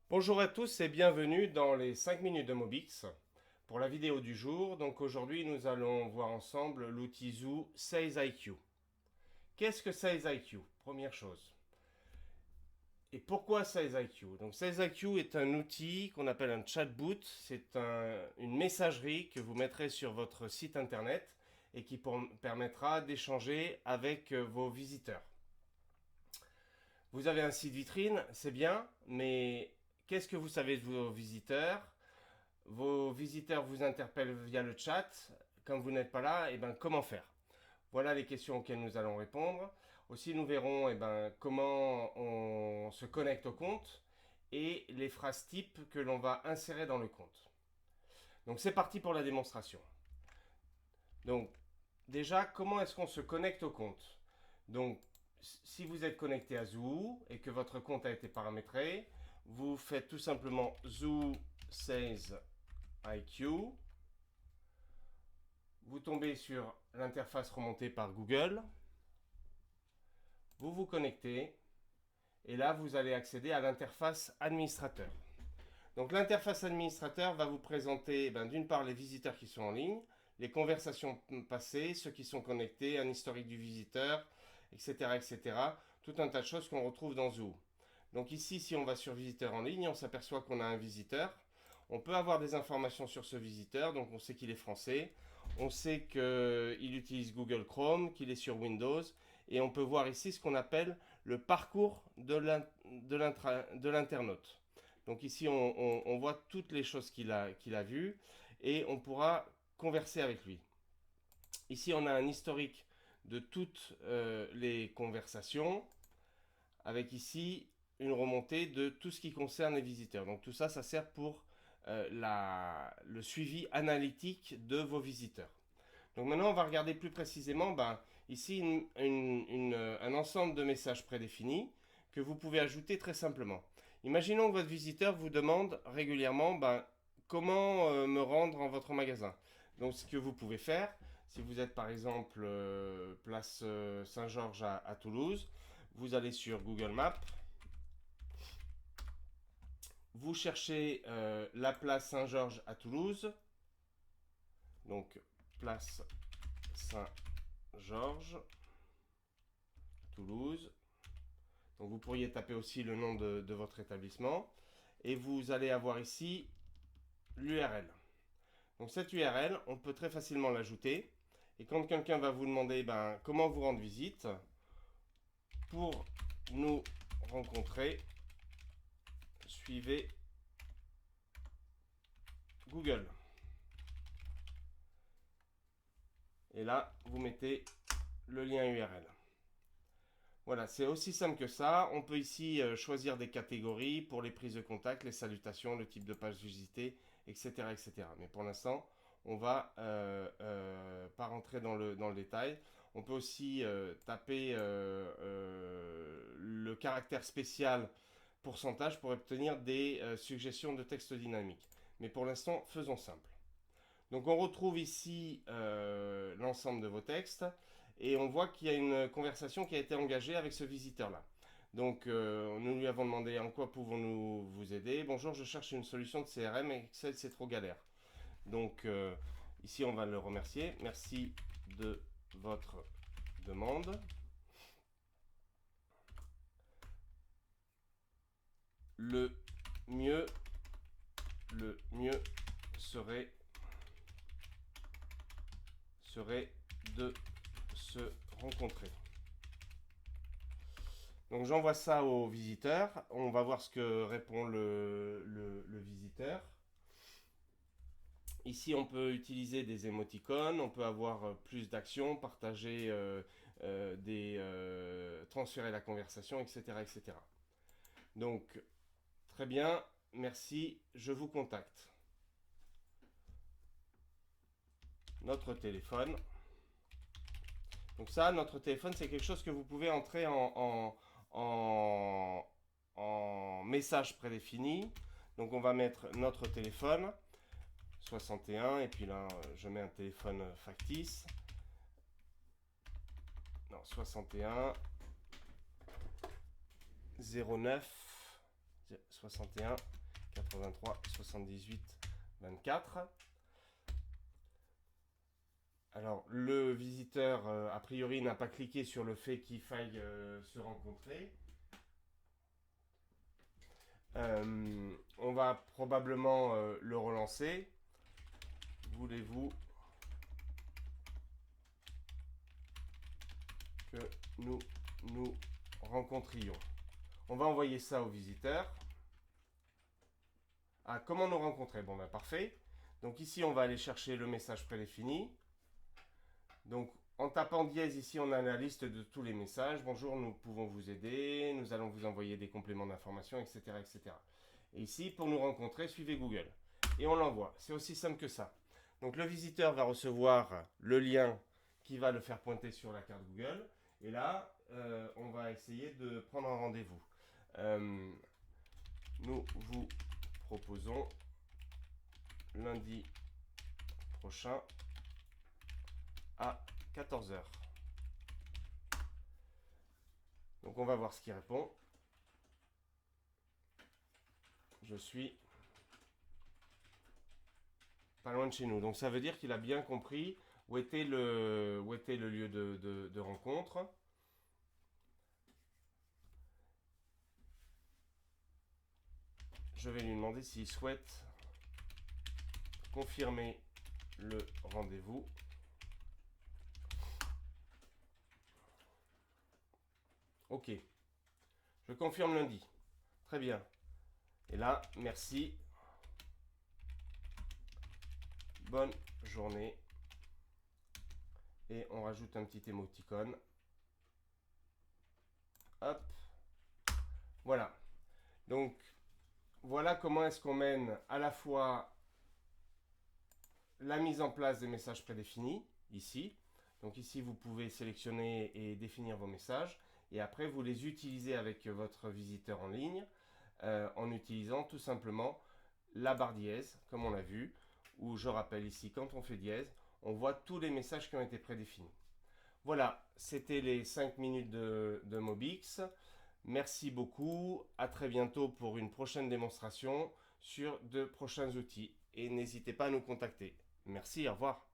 Bonjour à tous et bienvenue dans les 5 minutes de Mobix pour la vidéo du jour. Donc aujourd'hui nous allons voir ensemble l'outil Zoo Sales IQ. Qu'est-ce que Sales IQ? Première chose. Et pourquoi Sales IQ? Donc Sales IQ est un outil qu'on appelle un chatbot. C'est une messagerie que vous mettrez sur votre site internet et qui permettra d'échanger avec vos visiteurs. Vous avez un site vitrine, c'est bien, mais qu'est-ce que vous savez de vos visiteurs? Vos visiteurs vous interpellent via le chat. Comme vous n'êtes pas là, et ben, comment faire? Voilà les questions auxquelles nous allons répondre. Aussi, nous verrons comment on se connecte au compte et les phrases types que l'on va insérer dans le compte. Donc c'est parti pour la démonstration. Donc déjà, comment est-ce qu'on se connecte au compte? Donc si vous êtes connecté à Zoo et que votre compte a été paramétré, vous faites tout simplement Zoo Sales IQ. Vous tombez sur l'interface remontée par Google. Vous vous connectez. Et là, vous allez accéder à l'interface administrateur. Donc l'interface administrateur va vous présenter d'une part les visiteurs qui sont en ligne, les conversations passées, ceux qui sont connectés, un historique du visiteur, etc. etc. Tout un tas de choses qu'on retrouve dans Zoo. Donc ici, si on va sur visiteur en ligne, on s'aperçoit qu'on a un visiteur. On peut avoir des informations sur ce visiteur, donc on sait qu'il est français, on sait qu'il utilise Google Chrome, qu'il est sur Windows, et on peut voir ici ce qu'on appelle le parcours de l'internaute. Donc ici, on voit toutes les choses qu'il a vues, et on pourra converser avec lui. Ici, on a un historique de toutes les conversations, avec ici une remontée de tout ce qui concerne les visiteurs. Donc tout ça, ça sert pour le suivi analytique de vos visiteurs. Donc maintenant, on va regarder plus précisément ici un ensemble de messages prédéfinis que vous pouvez ajouter très simplement. Imaginons que votre visiteur vous demande régulièrement comment me rendre en votre magasin. Donc ce que vous pouvez faire, si vous êtes par exemple place Saint-Georges à Toulouse, vous allez sur Google Maps, vous cherchez la place Saint-Georges à Toulouse, donc place Saint-Georges, Toulouse. Donc vous pourriez taper aussi le nom de votre établissement et vous allez avoir ici l'URL. Donc cette URL, on peut très facilement l'ajouter. Et quand quelqu'un va vous demander comment vous rendre visite, pour nous rencontrer, suivez Google. Et là, vous mettez le lien URL. Voilà, c'est aussi simple que ça. On peut ici choisir des catégories pour les prises de contact, les salutations, le type de page visitée, etc. etc. Mais pour l'instant, on va pas rentrer dans le détail. On peut aussi taper le caractère spécial pourcentage pour obtenir des suggestions de texte dynamique. Mais pour l'instant, faisons simple. Donc on retrouve ici l'ensemble de vos textes et on voit qu'il y a une conversation qui a été engagée avec ce visiteur-là. Donc nous lui avons demandé en quoi pouvons-nous vous aider. Bonjour, je cherche une solution de CRM et Excel c'est trop galère. Donc ici on va le remercier. Merci de votre demande. Le mieux, le mieux serait de se rencontrer. Donc j'envoie ça au visiteur. On va voir ce que répond le visiteur. Ici, on peut utiliser des émoticônes, on peut avoir plus d'actions, partager transférer la conversation, etc., etc. Donc, très bien, merci, je vous contacte. Notre téléphone. Donc ça, notre téléphone, c'est quelque chose que vous pouvez entrer en message prédéfini. Donc on va mettre notre téléphone, 61, et puis là, je mets un téléphone factice. Non, 61 09 61 83 78 24. Alors, le visiteur, a priori, n'a pas cliqué sur le fait qu'il faille se rencontrer. On va probablement le relancer. Voulez-vous que nous nous rencontrions? On va envoyer ça au visiteur. Ah, comment nous rencontrer? Bon, ben parfait. Donc ici, on va aller chercher le message prédéfini. Donc, en tapant dièse, ici, on a la liste de tous les messages. Bonjour, nous pouvons vous aider. Nous allons vous envoyer des compléments d'information, etc., etc. Et ici, pour nous rencontrer, suivez Google. Et on l'envoie. C'est aussi simple que ça. Donc, le visiteur va recevoir le lien qui va le faire pointer sur la carte Google. Et là, on va essayer de prendre un rendez-vous. Nous vous proposons lundi prochain à 14 h. Donc on va voir ce qu'il répond. Je suis pas loin de chez nous. Donc ça veut dire qu'il a bien compris où était le lieu de rencontre. Je vais lui demander s'il souhaite confirmer le rendez-vous. Ok. Je confirme lundi. Très bien. Et là, merci. Bonne journée. Et on rajoute un petit émoticône. Hop. Voilà. Donc, voilà comment est-ce qu'on mène à la fois la mise en place des messages prédéfinis, ici. Donc ici, vous pouvez sélectionner et définir vos messages. Et après, vous les utilisez avec votre visiteur en ligne en utilisant tout simplement la barre dièse, comme on l'a vu, où je rappelle ici, quand on fait dièse, on voit tous les messages qui ont été prédéfinis. Voilà, c'était les 5 minutes de Mobix. Merci beaucoup, à très bientôt pour une prochaine démonstration sur de prochains outils. Et n'hésitez pas à nous contacter. Merci, au revoir.